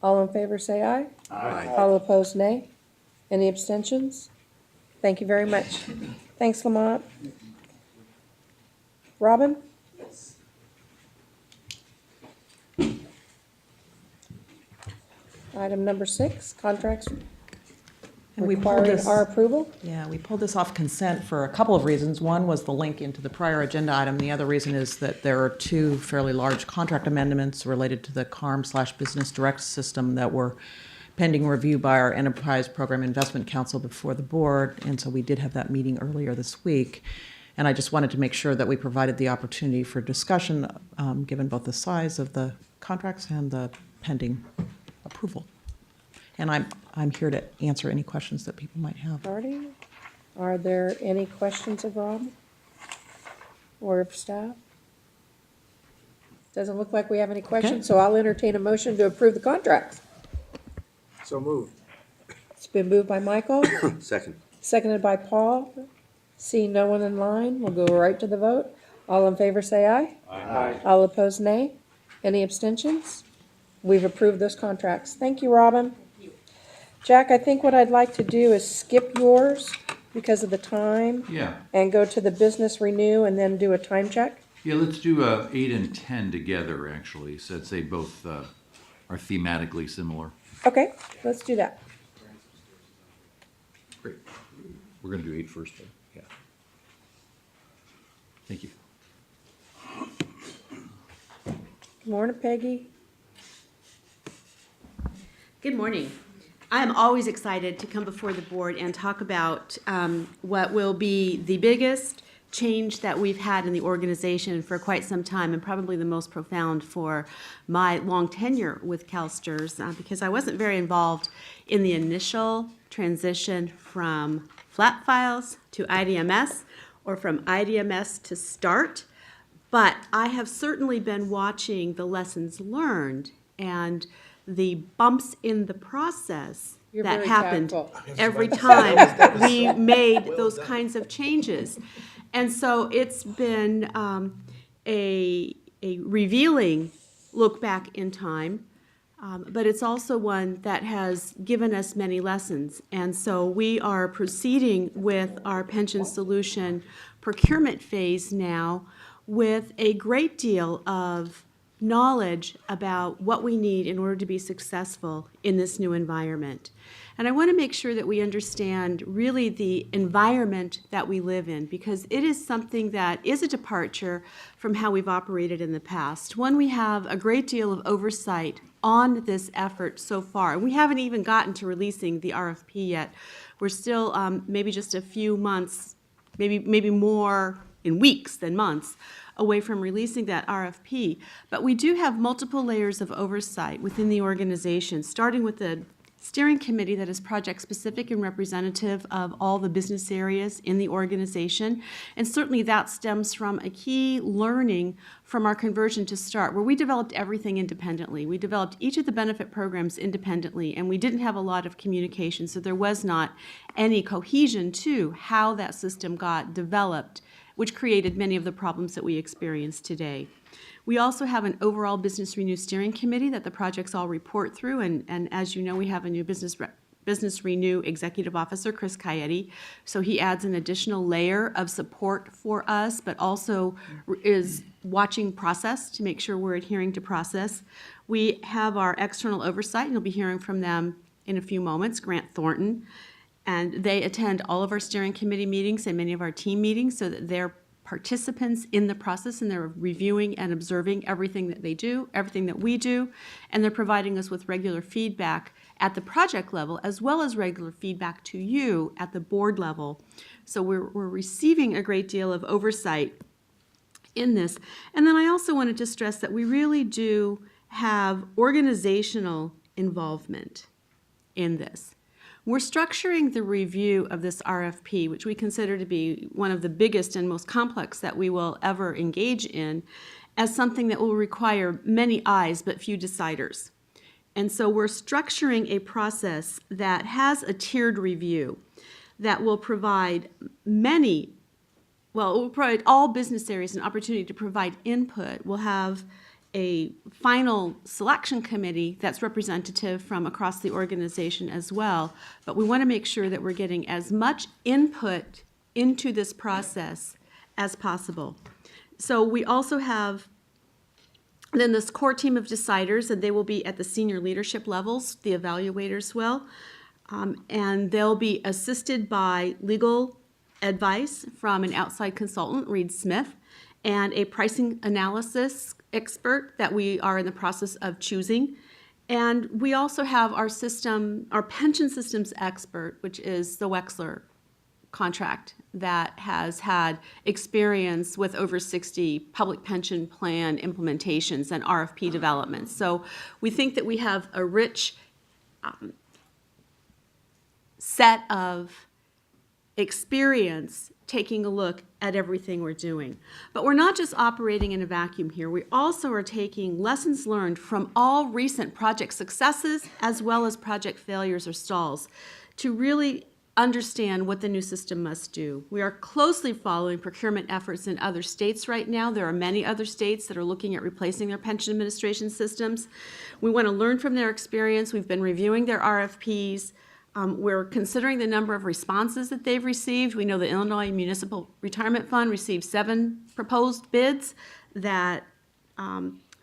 All in favor say aye. Aye. All opposed, nay. Any abstentions? Thank you very much. Thanks, Lamont. Robin? Item number 6, contracts And we pulled requiring this, our approval. yeah, we pulled this off consent for a couple of reasons. One was the link into the prior agenda item. The other reason is that there are 2 fairly large contract amendments related to the CARM/Business Direct system that were pending review by our Enterprise Program Investment Council before the board. And so we did have that meeting earlier this week. And I just wanted to make sure that we provided the opportunity for discussion, given both the size of the contracts and the pending approval. And I'm here to answer any questions that people might have. Alrighty. Are there any questions of Rob or of staff? Doesn't look like we have any questions, so I'll entertain a motion to approve the contracts. So moved. It's been moved by Michael, Second. seconded by Paul. Seeing no one in line, we'll go right to the vote. All in favor say aye. Aye. All opposed, nay. Any abstentions? We've approved those contracts. Thank you, Robin. Jack, I think what I'd like to do is skip yours because of the time. Yeah. And go to the business renew and then do a time check. Yeah, let's do 8 and 10 together, actually, since they both are thematically similar. Okay, let's do that. Great. We're going to do 8 first, though. Yeah. Thank you. Good morning, Peggy. Good morning. I am always excited to come before the board and talk about what will be the biggest change that we've had in the organization for quite some time, and probably the most profound for my long tenure with CalSTRS, because I wasn't very involved in the initial transition from flat files to IDMS, or from IDMS to START, but I have certainly been watching the lessons learned and the bumps in the process You're that very happened tactful. every time we made those kinds of changes. And so it's been a revealing look back in time, but it's also one that has given us many lessons. And so we are proceeding with our pension solution procurement phase now with a great deal of knowledge about what we need in order to be successful in this new environment. And I want to make sure that we understand really the environment that we live in, because it is something that is a departure from how we've operated in the past. One, we have a great deal of oversight on this effort so far. We haven't even gotten to releasing the RFP yet. We're still maybe just a few months, maybe more in weeks than months, away from releasing that RFP. But we do have multiple layers of oversight within the organization, starting with the steering committee that is project-specific and representative of all the business areas in the organization. And certainly that stems from a key learning from our conversion to START, where we developed everything independently. We developed each of the benefit programs independently, and we didn't have a lot of communication, so there was not any cohesion to how that system got developed, which created many of the problems that we experience today. We also have an overall Business Renew Steering Committee that the projects all report through, and as you know, we have a new Business Business Renew Executive Officer, Chris Coyote. So he adds an additional layer of support for us, but also is watching process to make sure we're adhering to process. We have our external oversight, and you'll be hearing from them in a few moments, Grant Thornton. And they attend all of our steering committee meetings and many of our team meetings so that they're participants in the process and they're reviewing and observing everything that they do, everything that we do, and they're providing us with regular feedback at the project level as well as regular feedback to you at the board level. So we're receiving a great deal of oversight in this. And then I also wanted to stress that we really do have organizational involvement in this. We're structuring the review of this RFP, which we consider to be one of the biggest and most complex that we will ever engage in, as something that will require many eyes but few deciders. And so we're structuring a process that has a tiered review that will provide it will provide all business areas an opportunity to provide input. We'll have a final selection committee that's representative from across the organization as well. But we want to make sure that we're getting as much input into this process as possible. So we also have then this core team of deciders, and they will be at the senior leadership levels, the evaluators will, and they'll be assisted by legal advice from an outside consultant, Reed Smith, and a pricing analysis expert that we are in the process of choosing. And we also have our pension systems expert, which is the Wexler contract that has had experience with over 60 public pension plan implementations and RFP developments. So we think that we have a rich set of experience taking a look at everything we're doing. But we're not just operating in a vacuum here. We also are taking lessons learned from all recent project successes as well as project failures or stalls to really understand what the new system must do. We are closely following procurement efforts in other states right now. There are many other states that are looking at replacing their pension administration systems. We want to learn from their experience. We've been reviewing their RFPs. We're considering the number of responses that they've received. We know the Illinois Municipal Retirement Fund received 7 proposed bids, that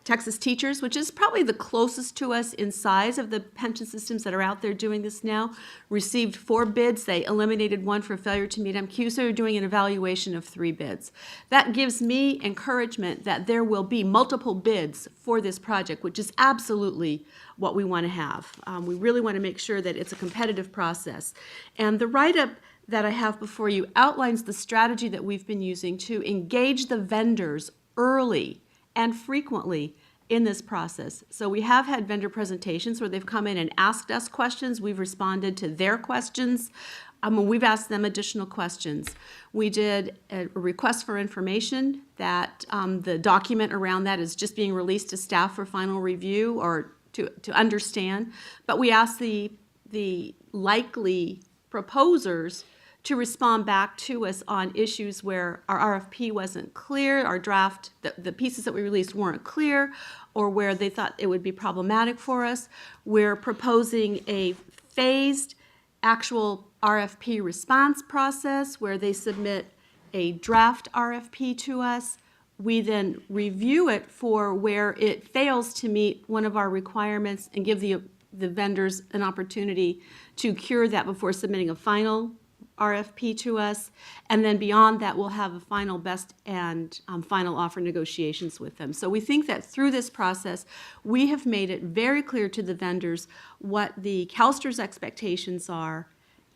Texas Teachers, which is probably the closest to us in size of the pension systems that are out there doing this now, received 4 bids. They eliminated 1 for failure to meet MQ, so they're doing an evaluation of 3 bids. That gives me encouragement that there will be multiple bids for this project, which is absolutely what we want to have. We really want to make sure that it's a competitive process. And the write-up that I have before you outlines the strategy that we've been using to engage the vendors early and frequently in this process. So we have had vendor presentations where they've come in and asked us questions. We've responded to their questions. We've asked them additional questions. We did a request for information that the document around that is just being released to staff for final review or to understand. But we asked the likely proposers to respond back to us on issues where our RFP wasn't clear, our draft, the pieces that we released weren't clear, or where they thought it would be problematic for us. We're proposing a phased actual RFP response process where they submit a draft RFP to us. We then review it for where it fails to meet one of our requirements and give the vendors an opportunity to cure that before submitting a final RFP to us, and then beyond that, we'll have a final best and final offer negotiations with them. So we think that through this process, we have made it very clear to the vendors what the CalSTRS expectations are,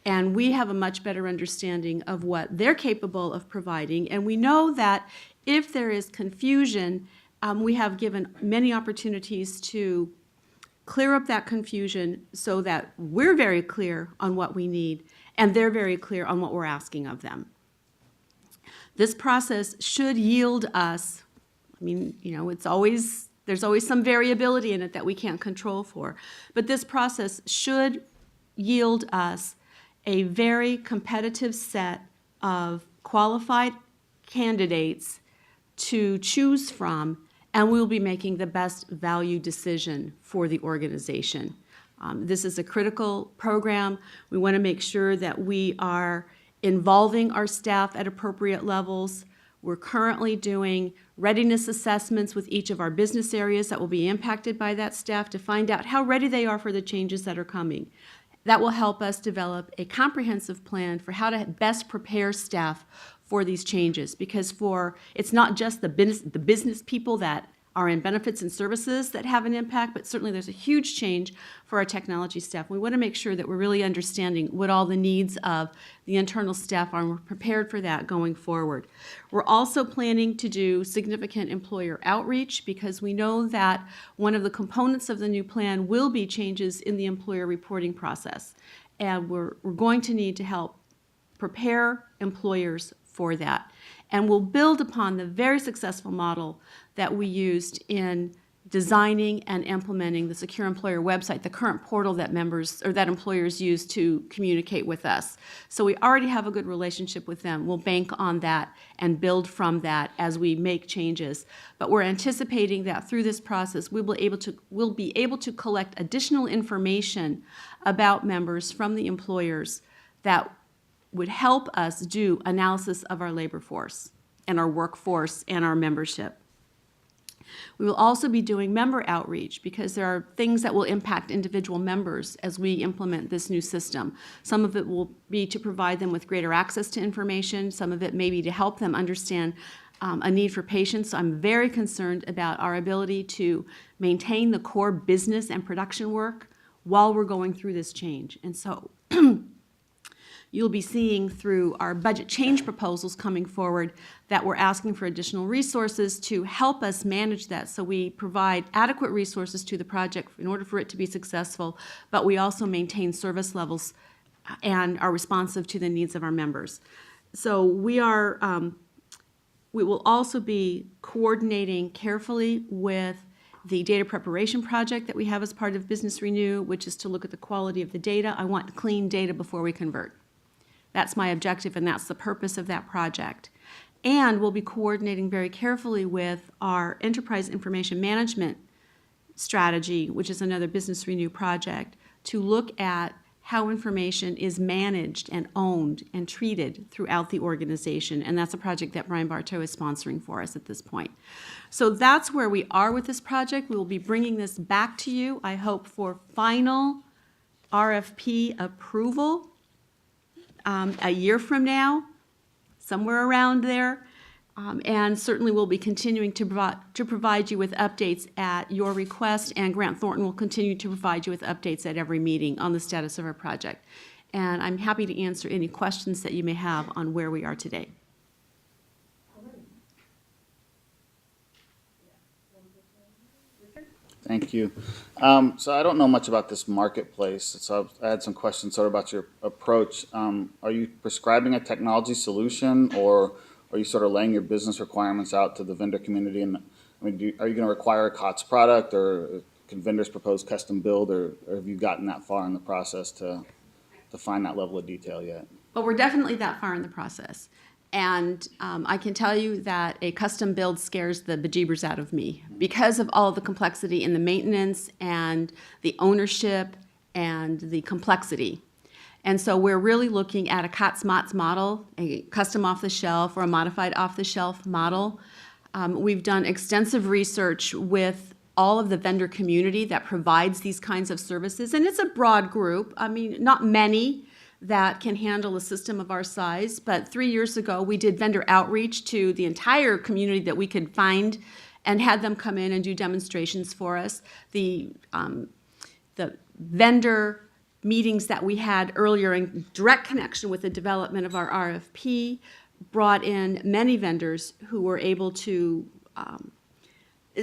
and we have a much better understanding of what they're capable of providing. And we know that if there is confusion, we have given many opportunities to clear up that confusion so that we're very clear on what we need and they're very clear on what we're asking of them. This process should yield us, there's always some variability in it that we can't control for, but this process should yield us a very competitive set of qualified candidates to choose from, and we'll be making the best value decision for the organization. This is a critical program. We want to make sure that we are involving our staff at appropriate levels. We're currently doing readiness assessments with each of our business areas that will be impacted by that staff to find out how ready they are for the changes that are coming. That will help us develop a comprehensive plan for how to best prepare staff for these changes, because it's not just the business people that are in benefits and services that have an impact, but certainly there's a huge change for our technology staff. We want to make sure that we're really understanding what all the needs of the internal staff are, and we're prepared for that going forward. We're also planning to do significant employer outreach, because we know that one of the components of the new plan will be changes in the employer reporting process. And we're going to need to help prepare employers for that. And we'll build upon the very successful model that we used in designing and implementing the Secure Employer website, the current portal that employers use to communicate with us. So we already have a good relationship with them. We'll bank on that and build from that as we make changes. But we're anticipating that through this process, we'll be able to collect additional information about members from the employers that would help us do analysis of our labor force and our workforce and our membership. We will also be doing member outreach, because there are things that will impact individual members as we implement this new system. Some of it will be to provide them with greater access to information. Some of it may be to help them understand a need for patience. I'm very concerned about our ability to maintain the core business and production work while we're going through this change. And so you'll be seeing through our budget change proposals coming forward that we're asking for additional resources to help us manage that, so we provide adequate resources to the project in order for it to be successful, but we also maintain service levels and are responsive to the needs of our members. So we will also be coordinating carefully with the data preparation project that we have as part of Business Renew, which is to look at the quality of the data. I want clean data before we convert. That's my objective, and that's the purpose of that project. And we'll be coordinating very carefully with our enterprise information management strategy, which is another Business Renew project, to look at how information is managed and owned and treated throughout the organization. And that's a project that Brian Bartow is sponsoring for us at this point. So that's where we are with this project. We will be bringing this back to you, I hope, for final RFP approval a year from now, somewhere around there. And certainly we'll be continuing to provide you with updates at your request, and Grant Thornton will continue to provide you with updates at every meeting on the status of our project. And I'm happy to answer any questions that you may have on where we are today. Thank you. So I don't know much about this marketplace, so I had some questions sort of about your approach. Are you prescribing a technology solution, or are you sort of laying your business requirements out to the vendor community? And I mean, are you going to require a COTS product, or can vendors propose custom build, or have you gotten that far in the process to find that level of detail yet? But we're definitely that far in the process. And I can tell you that a custom build scares the bejeebers out of me because of all of the complexity in the maintenance and the ownership and the complexity. And so we're really looking at a COTS-MOTS model, a custom off-the-shelf or a modified off-the-shelf model. We've done extensive research with all of the vendor community that provides these kinds of services. And it's a broad group. I mean, not many that can handle a system of our size. But 3 years ago, we did vendor outreach to the entire community that we could find and had them come in and do demonstrations for us. The vendor meetings that we had earlier in direct connection with the development of our RFP brought in many vendors who were able to,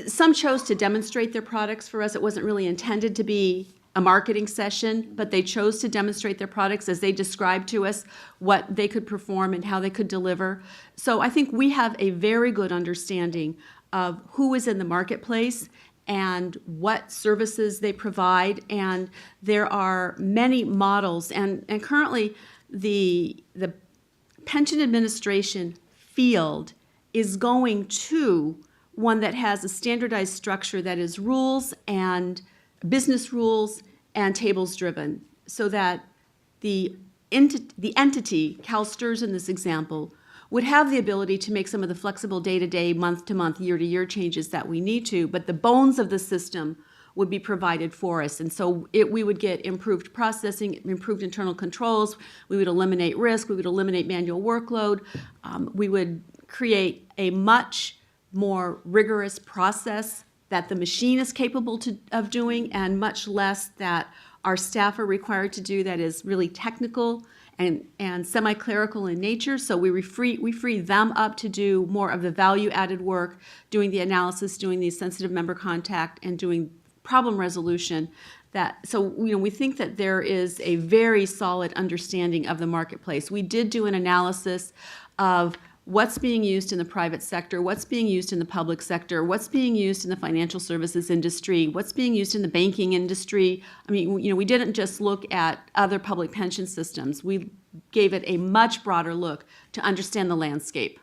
some chose to demonstrate their products for us. It wasn't really intended to be a marketing session, but they chose to demonstrate their products as they described to us what they could perform and how they could deliver. So I think we have a very good understanding of who is in the marketplace and what services they provide. And there are many models. And currently, the pension administration field is going to one that has a standardized structure that is rules and business rules and tables-driven, so that the entity, CalSTRS in this example, would have the ability to make some of the flexible day-to-day, month-to-month, year-to-year changes that we need to, but the bones of the system would be provided for us. And so we would get improved processing, improved internal controls, we would eliminate risk, we would eliminate manual workload, we would create a much more rigorous process that the machine is capable of doing, and much less that our staff are required to do that is really technical and semi-clerical in nature. So we free them up to do more of the value-added work, doing the analysis, doing the sensitive member contact, and doing problem resolution. So we think that there is a very solid understanding of the marketplace. We did do an analysis of what's being used in the private sector, what's being used in the public sector, what's being used in the financial services industry, what's being used in the banking industry. I mean, we didn't just look at other public pension systems. We gave it a much broader look to understand the landscape.